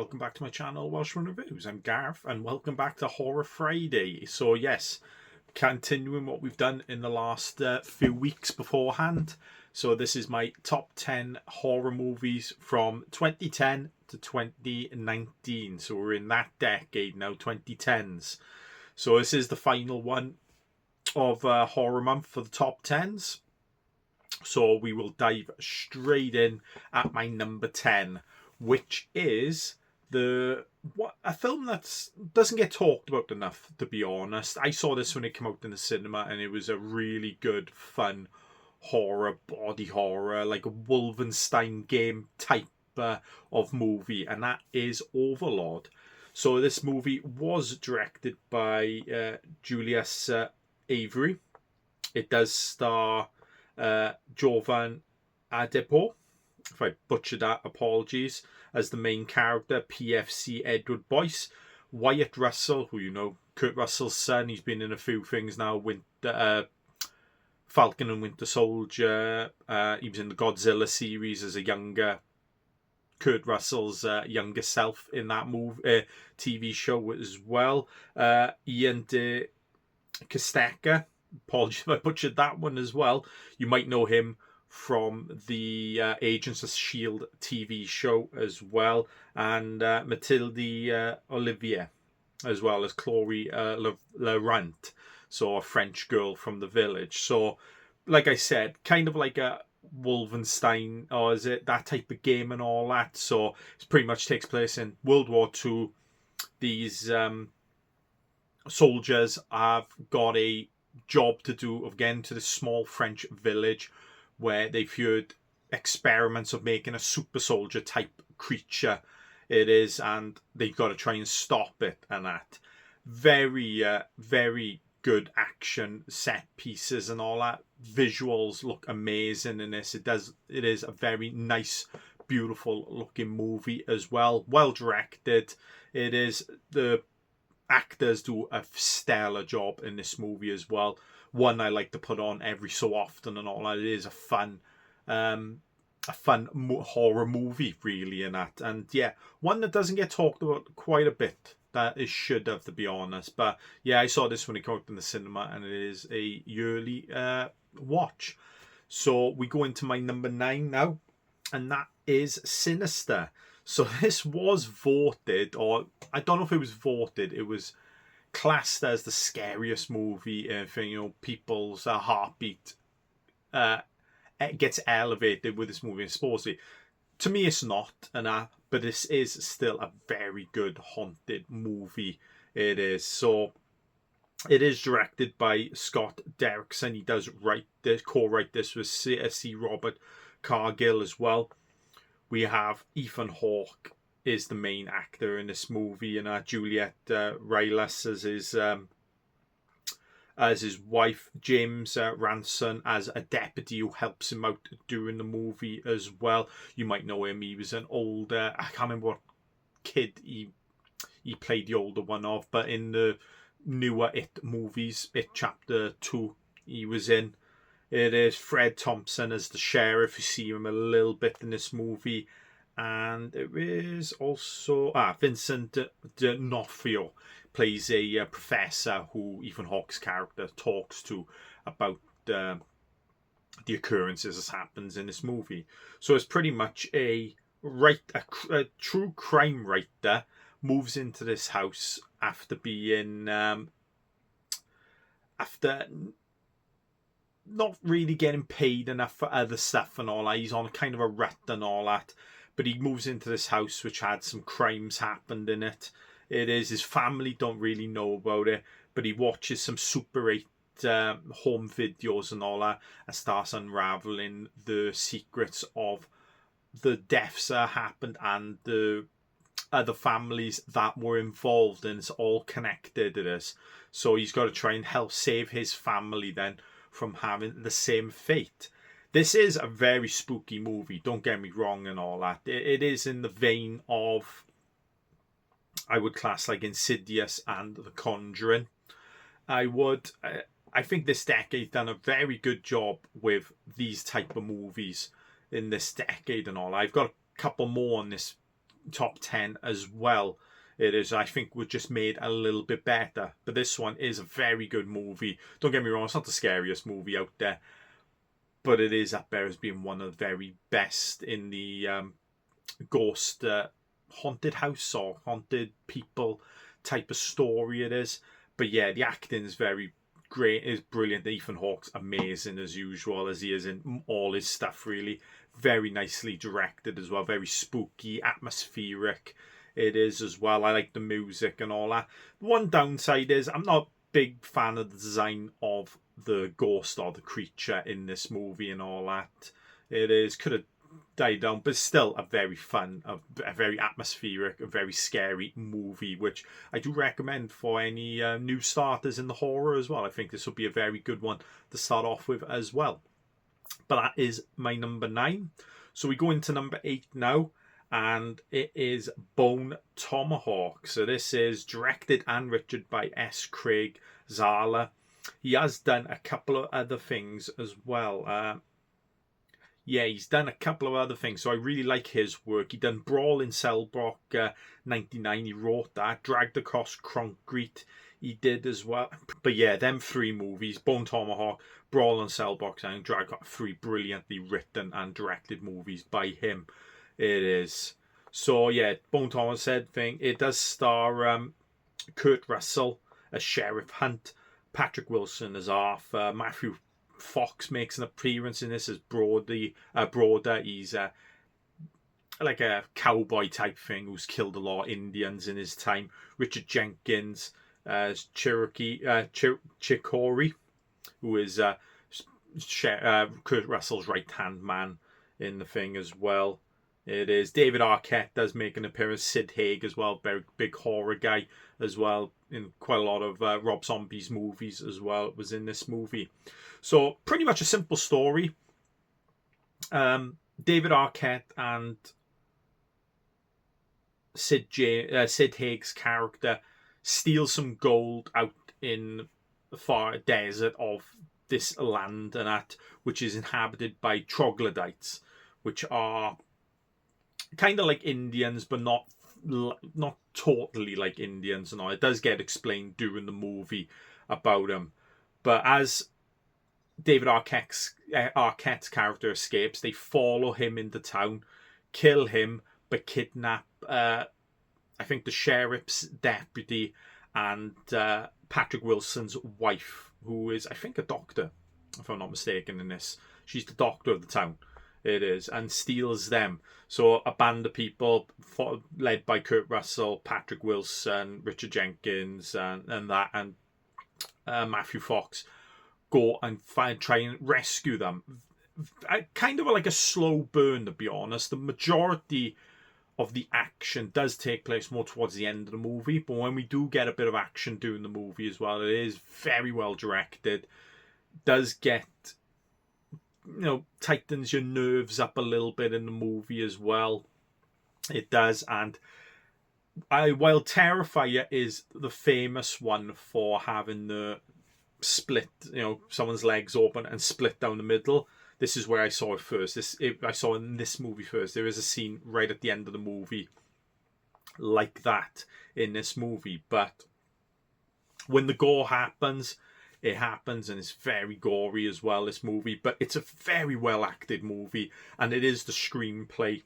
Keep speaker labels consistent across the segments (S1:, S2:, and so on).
S1: welcome back to my channel, Welshman Reviews. I'm Gareth, and welcome back to Horror Friday. So yes, continuing what we've done in the last few weeks beforehand. So this is my top 10 horror movies from 2010 to 2019. So we're in that decade now, 2010s. So this is the final one of Horror Month for the top 10s. So we will dive straight in at my number 10, which is a film that doesn't get talked about enough, to be honest. I saw this when it came out in the cinema, and it was a really good, fun horror, body horror, like a Wolfenstein game type of movie, and that is Overlord. So this movie was directed by Julius Avery. It does star Jovan Adepo, if I butchered that, apologies, as the main character, PFC Edward Boyce. Wyatt Russell, who you know, Kurt Russell's son, he's been in a few things now, Falcon and Winter Soldier. He was in the Godzilla series as a younger, Kurt Russell's younger self in that TV show as well. Ian de Casteca, apologies if I butchered that one as well. You might know him from the Agents of S.H.I.E.L.D. TV show as well, and Mathilde Olivier, as well as Chloe Laurent, so a French girl from the village. So, like I said, kind of like a Wolfenstein, or is it that type of game and all that? So it pretty much takes place in World War II. These soldiers have got a job to do of getting to this small French village where they've heard experiments of making a super soldier type creature it is, and they've got to try and stop it and that. Very, very good action set pieces and all that. Visuals look amazing in this. It is a very nice, beautiful looking movie as well. Well directed. It is. The actors do a stellar job in this movie as well. One I like to put on every so often and all that. It is a fun horror movie, really, in that. And yeah, one that doesn't get talked about quite a bit. That it should have, to be honest. But yeah, I saw this when it came out in the cinema, and it is a yearly watch. So we go into my number 9 now, and that is Sinister. So this was voted, or I don't know if it was voted, it was classed as the scariest movie. People's heartbeat gets elevated with this movie. And supposedly, to me, it's not, but this is still a very good haunted movie. It is. So it is directed by Scott Derrickson. He does co-write this with C. Robert Cargill as well. We have Ethan Hawke is the main actor in this movie, and Juliette Reyes as his wife, James Ranson as a deputy who helps him out during the movie as well. You might know him. He was an older, I can't remember what kid he played the older one of, but in the newer It movies, It Chapter 2, he was in. It is Fred Thompson as the sheriff. You see him a little bit in this movie. And it is also Vincent D'Onofrio plays a professor who Ethan Hawke's character talks to about the occurrences that happens in this movie. So it's pretty much a true crime writer moves into this house after being after not really getting paid enough for other stuff and all that. He's on kind of a rut and all that. But he moves into this house which had some crimes happened in it. It is, his family don't really know about it, but he watches some Super 8 home videos and all that, and starts unraveling the secrets of the deaths that happened and the other families that were involved, and it's all connected, it is. So he's got to try and help save his family then from having the same fate. This is a very spooky movie, don't get me wrong and all that. It is in the vein of, I would class like Insidious and The Conjuring. I think this decade done a very good job with these type of movies in this decade and all. I've got a couple more on this top 10 as well. It is, I think, was just made a little bit better. But this one is a very good movie. Don't get me wrong, it's not the scariest movie out there, but it is up there as being one of the very best in the ghost haunted house or haunted people type of story it is. But yeah, the acting is very great, is brilliant. Ethan Hawke's amazing as usual, as he is in all his stuff, really. Very nicely directed as well, very spooky, atmospheric it is as well. I like the music and all that. One downside is I'm not a big fan of the design of the ghost or the creature in this movie and all that. It is, could have died down, but still a very fun, a very atmospheric, a very scary movie, which I do recommend for any new starters in the horror as well. I think this would be a very good one to start off with as well. But that is my number 9. So we go into number 8 now, and it is Bone Tomahawk. So this is directed and written by S. Craig Zahler. He has done a couple of other things as well. He's done a couple of other things, so I really like his work. He done Brawl in Cell Block 99, he wrote that. Dragged Across Concrete, he did as well. But yeah, them 3 movies, Bone Tomahawk, Brawl in Cell Block, and Drag, got 3 brilliantly written and directed movies by him. It is. So yeah, Bone Tomahawk said thing. It does star Kurt Russell as Sheriff Hunt, Patrick Wilson as Arthur, Matthew Fox makes an appearance in this as Broader. He's like a cowboy type thing who's killed a lot of Indians in his time. Richard Jenkins as Chicory, who is Kurt Russell's right hand man in the thing as well. It is. David Arquette does make an appearance. Sid Haig as well, very big horror guy as well, in quite a lot of Rob Zombie's movies as well. It was in this movie. So pretty much a simple story. David Arquette and Sid Haig's character steal some gold out in the far desert of this land, and that which is inhabited by troglodytes, which are kind of like Indians, but not totally like Indians and all. It does get explained during the movie about them. But as David Arquette's character escapes, they follow him into town, kill him, but kidnap I think the sheriff's deputy and Patrick Wilson's wife, who is, I think, a doctor, if I'm not mistaken in this. She's the doctor of the town. It is, and steals them. So a band of people led by Kurt Russell, Patrick Wilson, Richard Jenkins, and Matthew Fox go and try and rescue them. Kind of like a slow burn, to be honest. The majority of the action does take place more towards the end of the movie, but when we do get a bit of action during the movie as well, it is very well directed. Does get, tightens your nerves up a little bit in the movie as well. It does. And while Terrifier is the famous one for having the split, someone's legs open and split down the middle, this is where I saw it first. I saw in this movie first. There is a scene right at the end of the movie like that in this movie. But when the gore happens, it happens, and it's very gory as well, this movie. But it's a very well acted movie, and it is the screenplay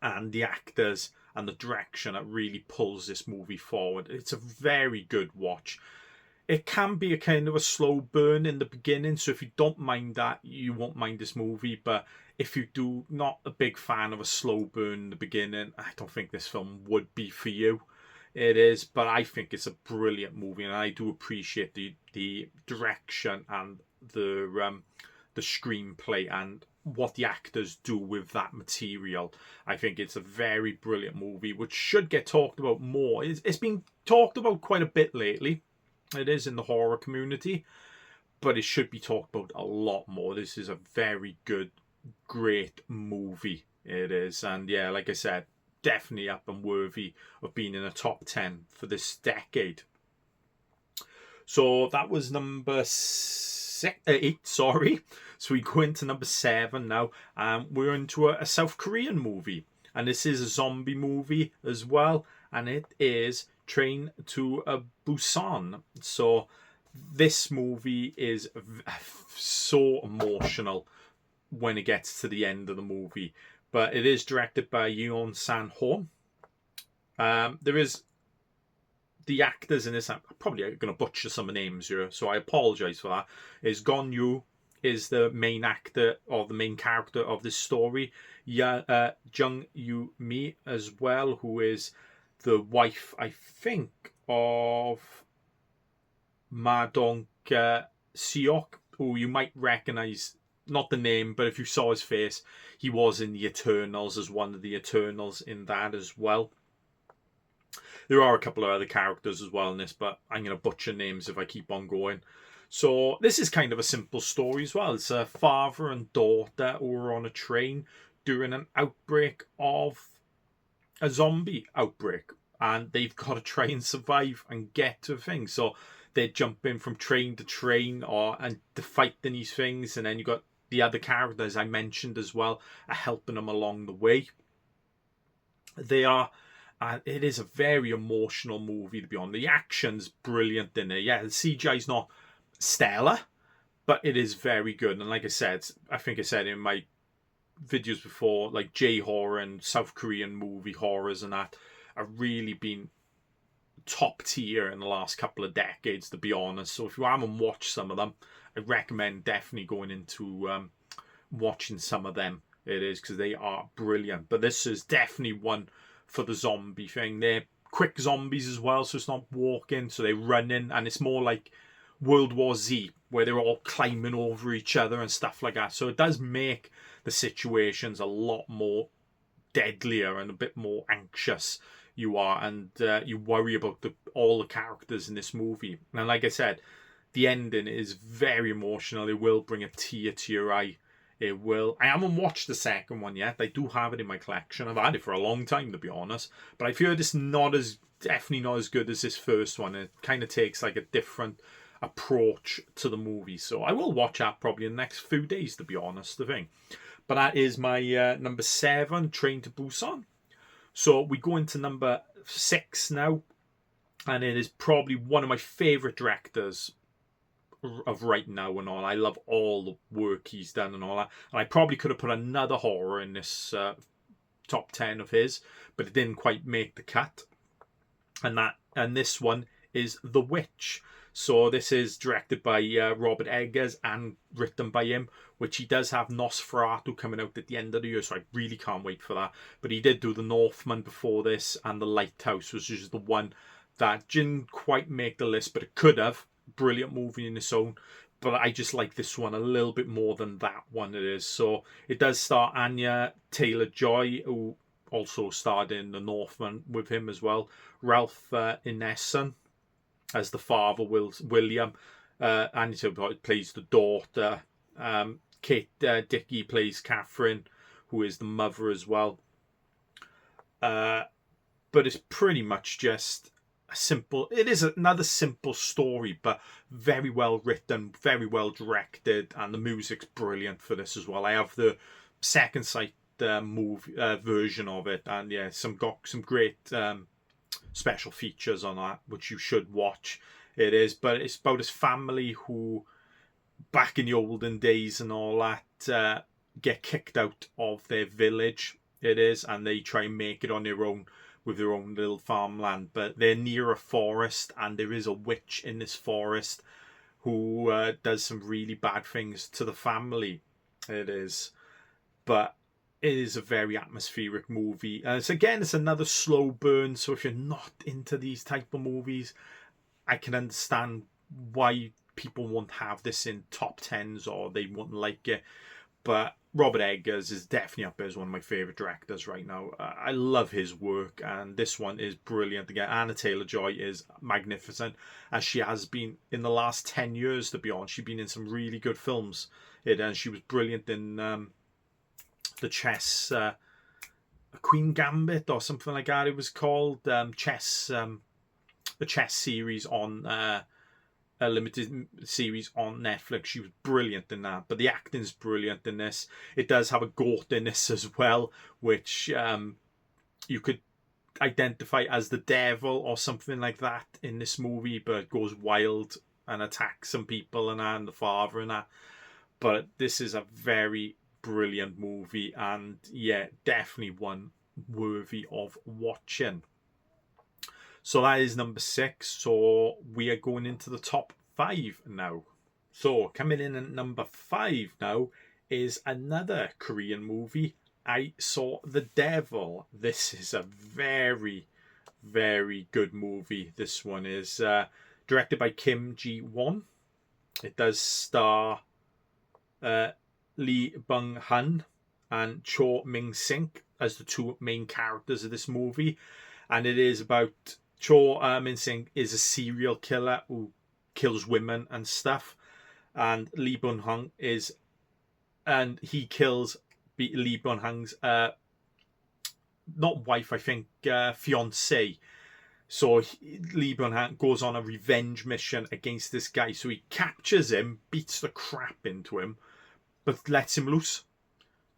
S1: and the actors and the direction that really pulls this movie forward. It's a very good watch. It can be a kind of a slow burn in the beginning, so if you don't mind that, you won't mind this movie. But if you do not a big fan of a slow burn in the beginning, I don't think this film would be for you. It is, but I think it's a brilliant movie, and I do appreciate the direction and the screenplay and what the actors do with that material. I think it's a very brilliant movie, which should get talked about more. It's been talked about quite a bit lately. It is in the horror community, but it should be talked about a lot more. This is a very good, great movie. It is, and yeah, like I said, definitely up and worthy of being in a top 10 for this decade. So that was number 8, sorry. So we go into number 7 now. We're into a South Korean movie. and this is a zombie movie as well, and it is Train to Busan. So this movie is so emotional when it gets to the end of the movie, but it is directed by Yeon San-ho. There is the actors in this. I'm probably going to butcher some of the names here, so I apologize for that. Is Gon Yu is the main actor or the main character of this story. Jung Yu Mi as well, who is the wife, I think, of Ma Dong Seok, who you might recognize, not the name, but if you saw his face, he was in the Eternals as one of the Eternals in that as well. There are a couple of other characters as well in this, but I'm going to butcher names if I keep on going. So this is kind of a simple story as well. It's a father and daughter who are on a train during an outbreak of a zombie outbreak, and they've got to try and survive and get to things. So they're jumping from train to train and to fight these things, and then you've got the other characters I mentioned as well are helping them along the way. It is a very emotional movie, to be honest. The action's brilliant in it. Yeah, the CGI's not stellar, but it is very good. And like I said, I think I said in my videos before, like J-horror and South Korean movie horrors and that have really been top tier in the last couple of decades, to be honest. So if you haven't watched some of them, I recommend definitely going into watching some of them. It is, because they are brilliant. But this is definitely one for the zombie thing. They're quick zombies as well, so it's not walking, so they're running, and it's more like World War Z, where they're all climbing over each other and stuff like that. So it does make the situations a lot more deadlier and a bit more anxious you are, and you worry about all the characters in this movie. And like I said, the ending is very emotional. It will bring a tear to your eye. It will. I haven't watched the second one yet. I do have it in my collection. I've had it for a long time, to be honest. But I feel it's definitely not as good as this first one. It kind of takes like a different approach to the movie. So I will watch that probably in the next few days, to be honest, the thing. But that is my number 7, Train to Busan. So we go into number 6 now. And it is probably one of my favourite directors of right now and all. I love all the work he's done and all that. And I probably could have put another horror in this top 10 of his, but it didn't quite make the cut. And this one is The Witch. So this is directed by Robert Eggers and written by him, which he does have Nosferatu coming out at the end of the year, so I really can't wait for that. But he did do The Northman before this, and The Lighthouse, which is the one that didn't quite make the list, but it could have. Brilliant movie in its own, but I just like this one a little bit more than that one it is. So it does star Anya Taylor-Joy, who also starred in The Northman with him as well. Ralph Ineson as the father, William. Anya Taylor-Joy plays the daughter. Kate Dickie plays Catherine, who is the mother as well. But it's pretty much just it is another simple story, but very well written, very well directed, and the music's brilliant for this as well. I have the second sight movie version of it, and yeah, some great special features on that, which you should watch. It is, but it's about his family who, back in the olden days and all that, get kicked out of their village. It is, and they try and make it on their own with their own little farmland, but they're near a forest, and there is a witch in this forest who does some really bad things to the family. It is, but it is a very atmospheric movie, and it's another slow burn. So if you're not into these type of movies, I can understand why people won't have this in top 10s or they wouldn't like it. But Robert Eggers is definitely up there as one of my favourite directors right now. I love his work, and this one is brilliant. Again, Anna Taylor-Joy is magnificent, as she has been in the last 10 years, to be honest. She's been in some really good films. And she was brilliant in the chess, Queen Gambit or something like that it was called. The chess series on a limited series on Netflix. She was brilliant in that, but the acting's brilliant in this. It does have a goat in this as well, which you could identify as the devil or something like that in this movie, but it goes wild and attacks some people and the father and that. But this is a very brilliant movie, and yeah, definitely one worthy of watching. So that is number 6. So we are going into the top 5 now. So coming in at number 5 now is another Korean movie. I Saw the Devil. This is a very, very good movie. This one is directed by Kim Ji-won. It does star Lee Bung-hun and Cho Min-sik as the two main characters of this movie. And it is about Cho Min-sik is a serial killer who kills women and stuff. And Lee Bung-hun he kills Lee Bung-hun's not wife, I think, fiancée. So Lee Bung-hun goes on a revenge mission against this guy. So he captures him, beats the crap into him, but lets him loose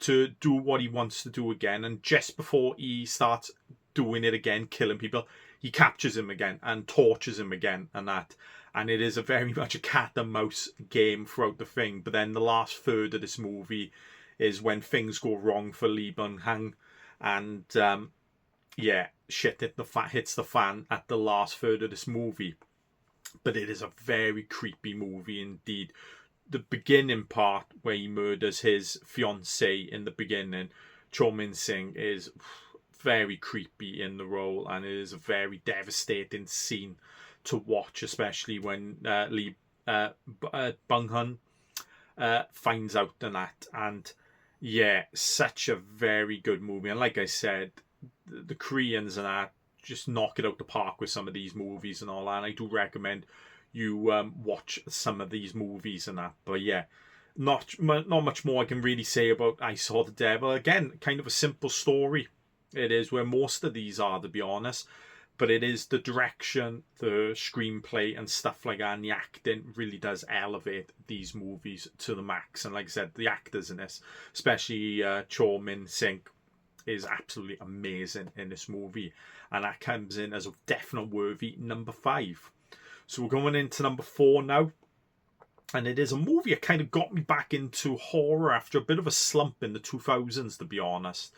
S1: to do what he wants to do again. And just before he starts doing it again, killing people, he captures him again and tortures him again and that. And it is a very much a cat and mouse game throughout the thing. But then the last third of this movie is when things go wrong for Lee Bung-hun, and shit hits the fan at the last third of this movie. But it is a very creepy movie indeed. The beginning part where he murders his fiancée in the beginning, Cho Min-sik, is very creepy in the role, and it is a very devastating scene to watch, especially when Lee Bung-hun finds out and that. And yeah, such a very good movie. And like I said, the Koreans and that just knock it out the park with some of these movies and all that. And I do recommend you watch some of these movies and that. But yeah, not much more I can really say about I Saw the Devil. Again, kind of a simple story. It is where most of these are, to be honest. But it is the direction, the screenplay and stuff like that, and the acting really does elevate these movies to the max. And like I said, the actors in this, especially Cho Min-sik, is absolutely amazing in this movie. And that comes in as a definite worthy number 5. So we're going into number 4 now. And it is a movie that kind of got me back into horror after a bit of a slump in the 2000s, to be honest.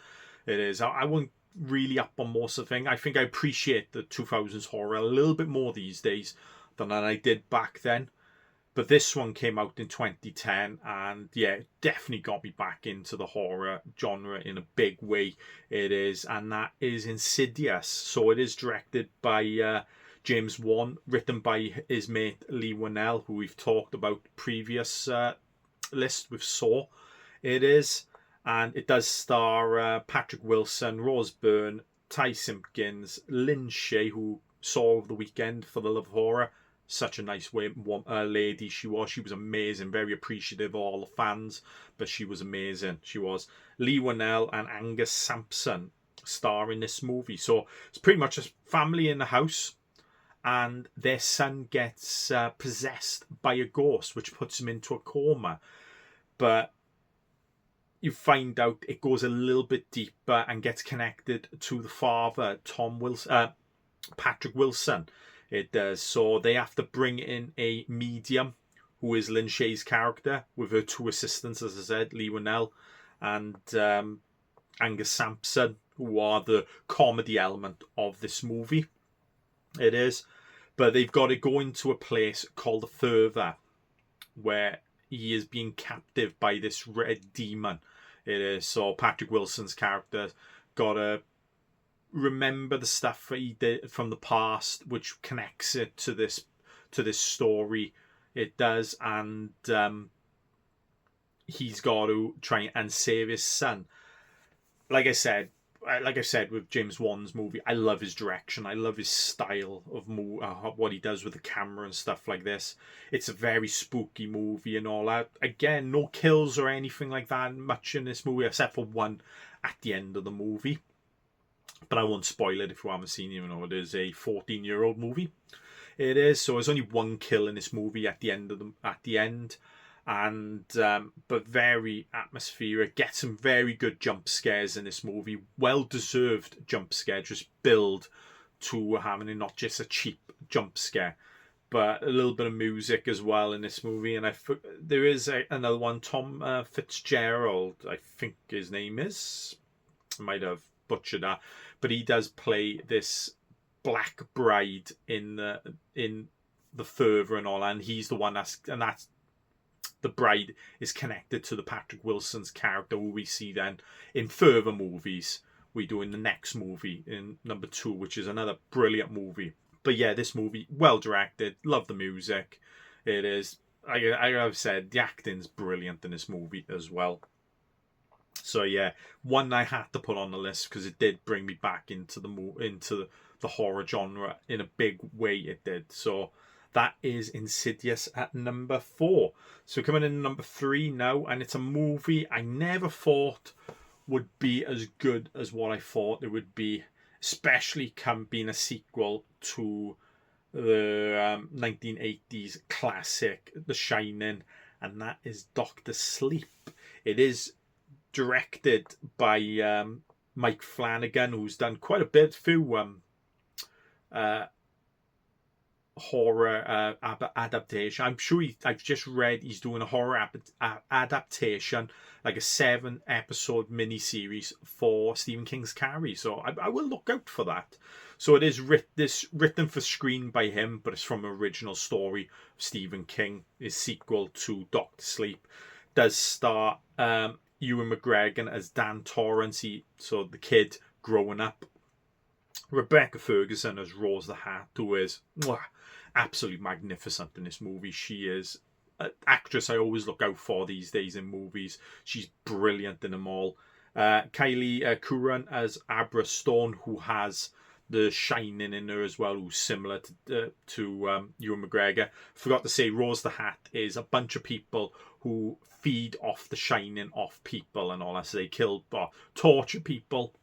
S1: It is. I won't really up on most of the thing. I think I appreciate the 2000s horror a little bit more these days than I did back then. But this one came out in 2010, and yeah, it definitely got me back into the horror genre in a big way. It is, and that is Insidious. So it is directed by James Wan, written by his mate Lee Whannell, who we've talked about previous list with Saw. It is. And it does star Patrick Wilson, Rose Byrne, Ty Simpkins, Lynn Shay, who saw over the weekend for the Love of Horror. Such a nice lady she was. She was amazing, very appreciative of all the fans, but she was amazing. She was. Lee Whannell and Angus Sampson star in this movie. So it's pretty much a family in the house, and their son gets possessed by a ghost, which puts him into a coma. But you find out it goes a little bit deeper and gets connected to the father, Patrick Wilson. It does. So they have to bring in a medium, who is Lynn Shay's character, with her 2 assistants, as I said, Lee Whannell and Angus Sampson, who are the comedy element of this movie. It is. But they've got to go into a place called the Further, where he is being captive by this red demon. It is. So Patrick Wilson's character got to remember the stuff that he did from the past, which connects it to this story. It does, and he's got to try and save his son. Like I said with James Wan's movie, I love his direction. I love his style of what he does with the camera and stuff like this. It's a very spooky movie and all that. Again, no kills or anything like that much in this movie, except for one at the end of the movie. But I won't spoil it if you haven't seen it. You know, it is a 14-year-old movie. It is. So there's only one kill in this movie at the end, and but very atmospheric. Get some very good jump scares in this movie. Well deserved jump scare. Just build to having it not just a cheap jump scare, but a little bit of music as well in this movie. And there is another one, Tom Fitzgerald, I think his name is. I might have butchered that, but he does play this black bride in the fervor and all, and he's the one that's the bride is connected to the Patrick Wilson's character, who we see then in further movies. We do in the next movie, in number 2, which is another brilliant movie. But yeah, this movie, well directed, love the music. It is, I've said, the acting's brilliant in this movie as well. So yeah, one I had to put on the list because it did bring me back into the horror genre in a big way. It did. So that is Insidious at number 4. So coming in number 3 now, and it's a movie I never thought would be as good as what I thought it would be, especially being a sequel to the 1980s classic The Shining, and that is Dr. Sleep. It is directed by Mike Flanagan, who's done quite a few horror adaptation. I'm sure I've just read he's doing a horror adaptation, like a 7-episode miniseries for Stephen King's Carrie. So I will look out for that. So it is written for screen by him, but it's from an original story of Stephen King. His sequel to Doctor Sleep does star Ewan McGregor as Dan Torrance, so the kid growing up. Rebecca Ferguson as Rose the Hat, who is absolutely magnificent in this movie. She is an actress I always look out for these days in movies. She's brilliant in them all. Kylie Curran as Abra Stone, who has The Shining in her as well, who's similar to Ewan McGregor. Forgot to say, Rose the Hat is a bunch of people who feed off The Shining off people and all that. So they kill or torture people.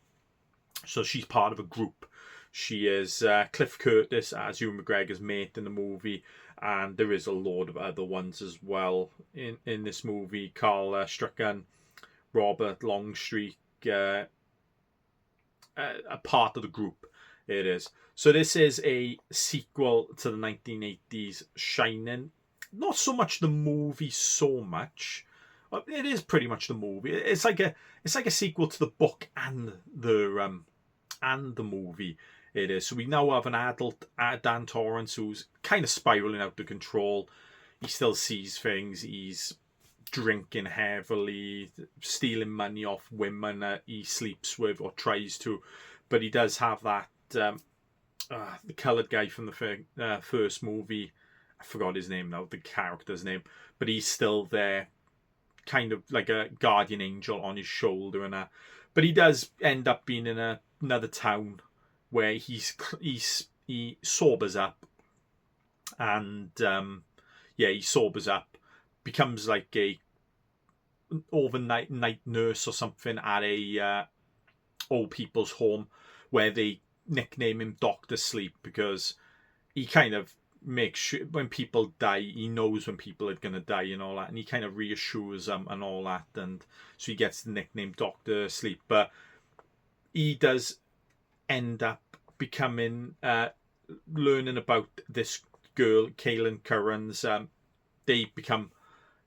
S1: So she's part of a group. She is Cliff Curtis as Ewan McGregor's mate in the movie, and there is a load of other ones as well in this movie. Carl Strachan, Robert Longstreet, a part of the group. It is. So this is a sequel to the 1980s Shining. Not so much the movie, so much. It is pretty much the movie. It's like a sequel to the book and the movie. It is. So we now have an adult Dan Torrance who's kind of spiraling out of control. He still sees things. He's drinking heavily, stealing money off women that he sleeps with or tries to. But he does have that the coloured guy from the first movie. I forgot his name now, the character's name. But he's still there, kind of like a guardian angel on his shoulder and that. But he does end up being in another town where he sobers up, and he sobers up, becomes like a overnight night nurse or something at a old people's home, where they nickname him Dr. Sleep because he kind of makes sure when people die, he knows when people are going to die and all that, and he kind of reassures them and all that, and so he gets the nickname Dr. Sleep. But he does end up becoming learning about this girl, Kaylin Curran's. They become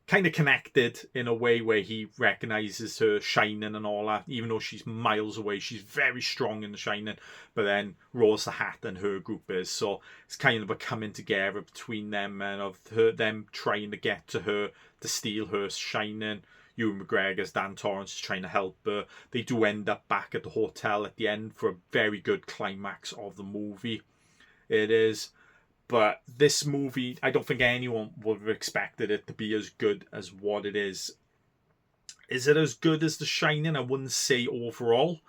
S1: kind of connected in a way where he recognizes her Shining and all that, even though she's miles away. She's very strong in the Shining, but then Rose the Hat and her group is. So it's kind of a coming together between them and of them trying to get to her to steal her Shining. Ewan McGregor's Dan Torrance is trying to help her. They do end up back at the hotel at the end for a very good climax of the movie. It is. But this movie, I don't think anyone would have expected it to be as good as what it is. Is it as good as The Shining? I wouldn't say overall,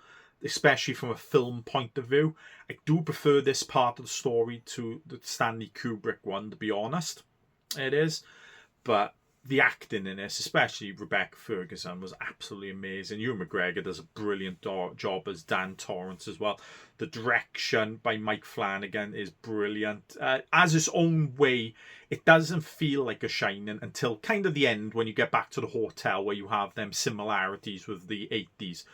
S1: especially from a film point of view. I do prefer this part of the story to the Stanley Kubrick one, to be honest. It is. But the acting in this, especially Rebecca Ferguson, was absolutely amazing. Ewan McGregor does a brilliant job as Dan Torrance as well. The direction by Mike Flanagan is brilliant. As its own way, it doesn't feel like a Shining until kind of the end, when you get back to the hotel, where you have them similarities with the 80s.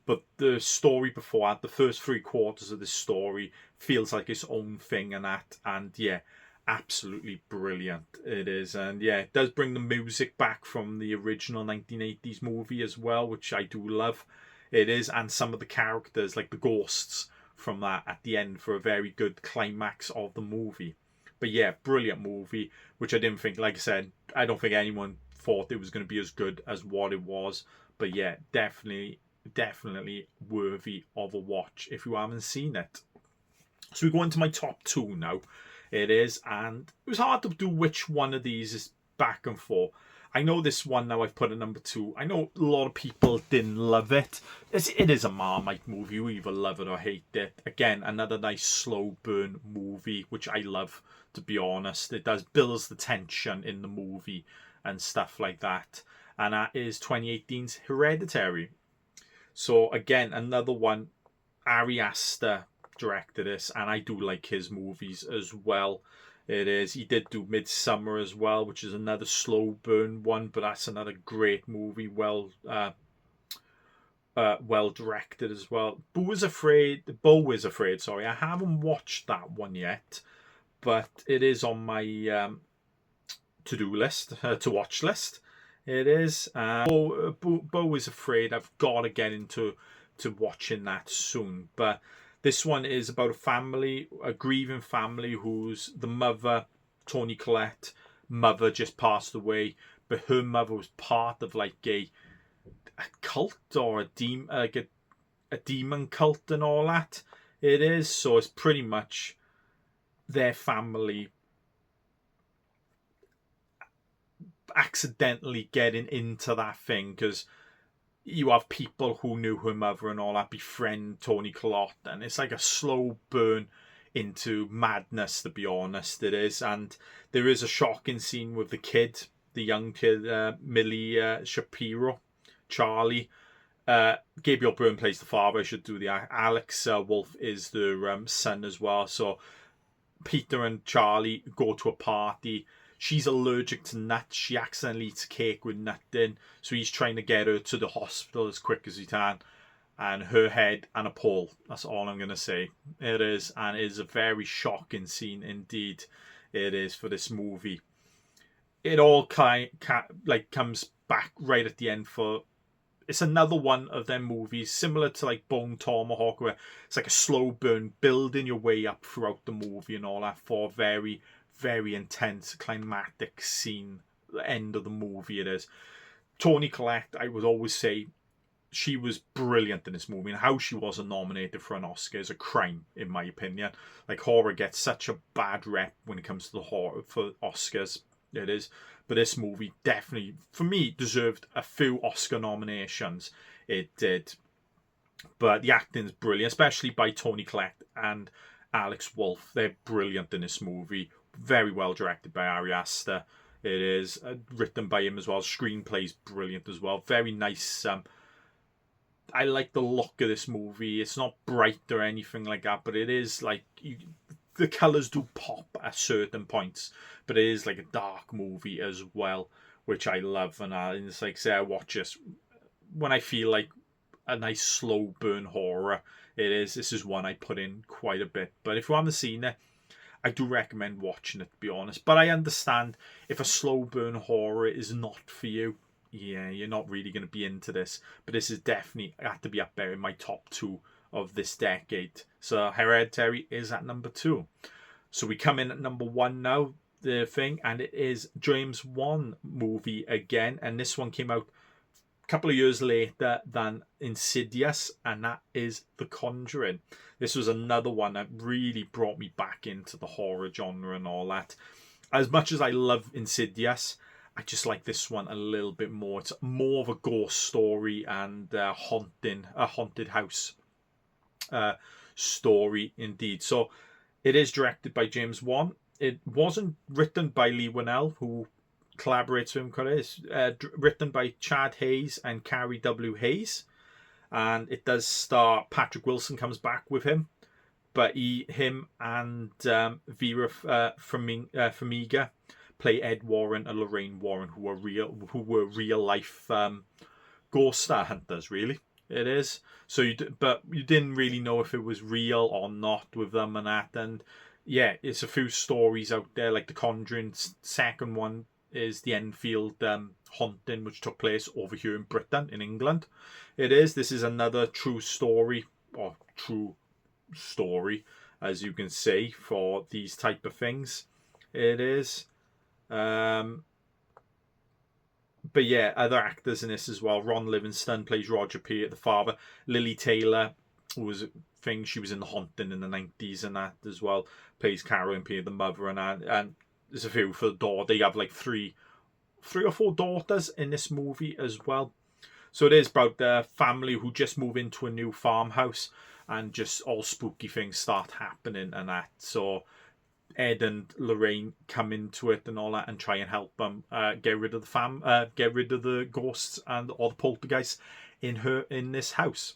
S1: But the story before that, the first 3/4 of this story, feels like its own thing and that. And yeah, absolutely brilliant it is. And yeah, it does bring the music back from the original 1980s movie as well, which I do love. It is, and some of the characters, like the ghosts from that at the end, for a very good climax of the movie. But yeah, brilliant movie, which I didn't think, like I said, I don't think anyone thought it was going to be as good as what it was. But yeah, definitely worthy of a watch if you haven't seen it. So we go into my top 2 now. It is, and it was hard to do which one of these is back and forth. I know this one now I've put at number 2. I know a lot of people didn't love it. It is a Marmite movie. You either love it or hate it. Again, another nice slow burn movie, which I love, to be honest. It does builds the tension in the movie and stuff like that. And that is 2018's Hereditary. So again, another one. Ari Aster directed this, and I do like his movies as well. It is. He did do Midsummer as well, which is another slow burn one, but that's another great movie. Well directed as well. Beau is Afraid. Sorry, I haven't watched that one yet, but it is on my to-do list, to watch list. It is. Beau is Afraid. I've got to get into watching that soon. But this one is about a grieving family whose the mother, Toni Collette, mother just passed away, but her mother was part of like a cult or a demon cult and all that. It is. So it's pretty much their family accidentally getting into that thing, because you have people who knew her mother and all that befriend Toni Collette, and it's like a slow burn into madness, to be honest. It is. And there is a shocking scene with the young kid, Millie Shapiro, Charlie. Gabriel Byrne plays the father. I should do the Alex Wolff is the son as well. So Peter and Charlie go to a party. She's allergic to nuts. She accidentally eats cake with nut in, so he's trying to get her to the hospital as quick as he can. And her head and a pole. That's all I'm going to say. It is, and it is a very shocking scene indeed. It is, for this movie. It all comes back right at the end. It's another one of them movies, similar to like Bone Tomahawk, where it's like a slow burn, building your way up throughout the movie and all that, for very, very intense climactic scene, the end of the movie. It is. Toni Collette, I would always say, she was brilliant in this movie, and how she wasn't nominated for an Oscar is a crime, in my opinion. Like, horror gets such a bad rep when it comes to the horror for Oscars. It is. But this movie definitely, for me, deserved a few Oscar nominations. It did. But the acting's brilliant, especially by Toni Collette and Alex Wolff. They're brilliant in this movie. Very well directed by Ari Aster. It is written by him as well. Screenplay's brilliant as well. Very nice. I like the look of this movie. It's not bright or anything like that, but it is like the colours do pop at certain points. But it is like a dark movie as well, which I love. And it's like, say, I watch this when I feel like a nice slow burn horror. This is one I put in quite a bit. But if you haven't seen it, I do recommend watching it, to be honest. But I understand if a slow burn horror is not for you, yeah, you're not really going to be into this. But this is definitely had to be up there in my top 2 of this decade. So Hereditary is at number 2. So we come in at number 1 now, the thing, and it is James Wan movie again. And this one came out a couple of years later than Insidious, and that is The Conjuring. This was another one that really brought me back into the horror genre and all that. As much as I love Insidious, I just like this one a little bit more. It's more of a ghost story and a haunted house story indeed. So it is directed by James Wan. It wasn't written by Lee Winnell, who collaborates with him. It's written by Chad Hayes and Carrie W. Hayes, and it does star Patrick Wilson comes back with him, but him and Vera Farmiga play Ed Warren and Lorraine Warren, who were real life ghost star hunters. Really, it is. So but you didn't really know if it was real or not with them and that. And yeah, it's a few stories out there, like the Conjuring second one is the Enfield haunting, which took place over here in Britain, in England. This is another true story, as you can see, for these type of things. It is. But yeah, other actors in this as well. Ron Livingston plays Roger Peart, the father. Lily Taylor, who was she was in The Haunting in the 90s and that as well, plays Carolyn Peart, the mother, and there's a few for the daughter. They have like three or four daughters in this movie as well. So it is about the family who just move into a new farmhouse and just all spooky things start happening and that. So Ed and Lorraine come into it and all that and try and help them get rid of the ghosts and all the poltergeists in this house.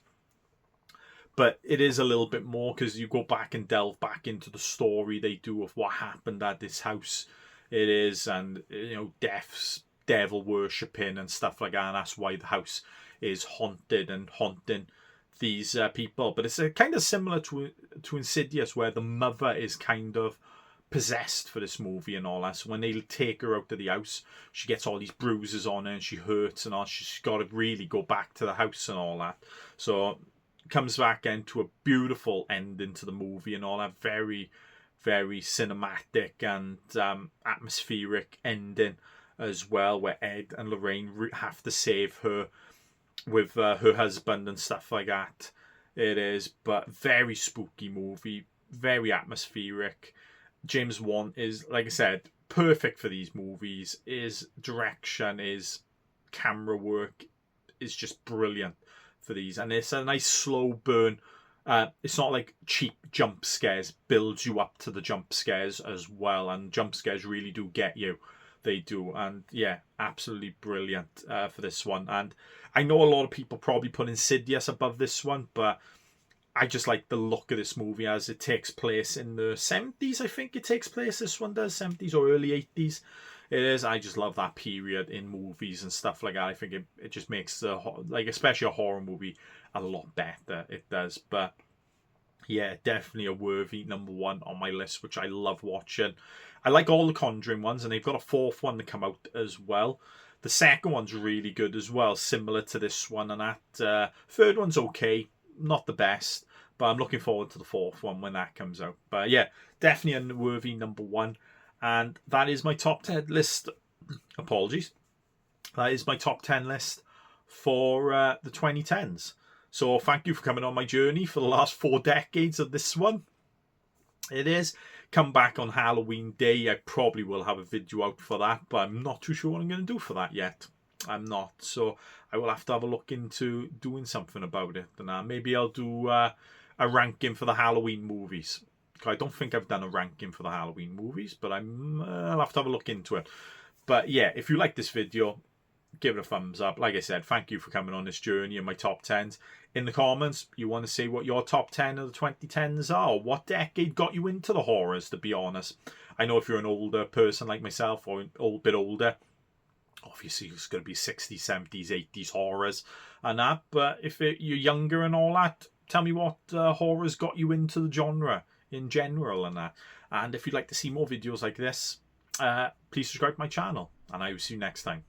S1: But it is a little bit more because you go back and delve back into the story they do of what happened at this house. It is, and deaths, devil worshipping and stuff like that. And that's why the house is haunted and haunting these people. But it's kind of similar to Insidious, where the mother is kind of possessed for this movie and all that. So when they take her out of the house, she gets all these bruises on her and she hurts and all. She's got to really go back to the house and all that. So comes back into a beautiful ending to the movie and all that. Very, very cinematic and atmospheric ending as well, where Ed and Lorraine have to save her with her husband and stuff like that. It is, but very spooky movie, very atmospheric. James Wan is, like I said, perfect for these movies. His direction, his camera work is just brilliant for these, and it's a nice slow burn. It's not like cheap jump scares, builds you up to the jump scares as well, and jump scares really do get you. They do, and yeah, absolutely brilliant for this one. And I know a lot of people probably put Insidious above this one, but I just like the look of this movie as it takes place in the 70s. I think it takes place, this one does, 70s or early 80s. It is. I just love that period in movies and stuff like that. I think it just makes especially a horror movie a lot better. It does. But yeah, definitely a worthy number one on my list, which I love watching. I like all the Conjuring ones, and they've got a fourth one to come out as well. The second one's really good as well, similar to this one, and that third one's okay, not the best, but I'm looking forward to the fourth one when that comes out. But yeah, definitely a worthy number one. And that is my top 10 list. Apologies. That is my top 10 list for the 2010s. So thank you for coming on my journey for the last 4 decades of this one. It is. Come back on Halloween Day. I probably will have a video out for that, but I'm not too sure what I'm going to do for that yet. I'm not. So I will have to have a look into doing something about it. And maybe I'll do a ranking for the Halloween movies. I don't think I've done a ranking for the Halloween movies, but I'll have to have a look into it. But yeah, if you like this video, give it a thumbs up. Like I said, thank you for coming on this journey in my top 10s. In the comments, you want to say what your top 10 of the 2010s are, or what decade got you into the horrors, to be honest. I know if you're an older person like myself, or a bit older, obviously it's going to be 60s, 70s, 80s horrors and that. But if you're younger and all that, tell me what horrors got you into the genre in general and that. And if you'd like to see more videos like this, please subscribe to my channel, and I will see you next time.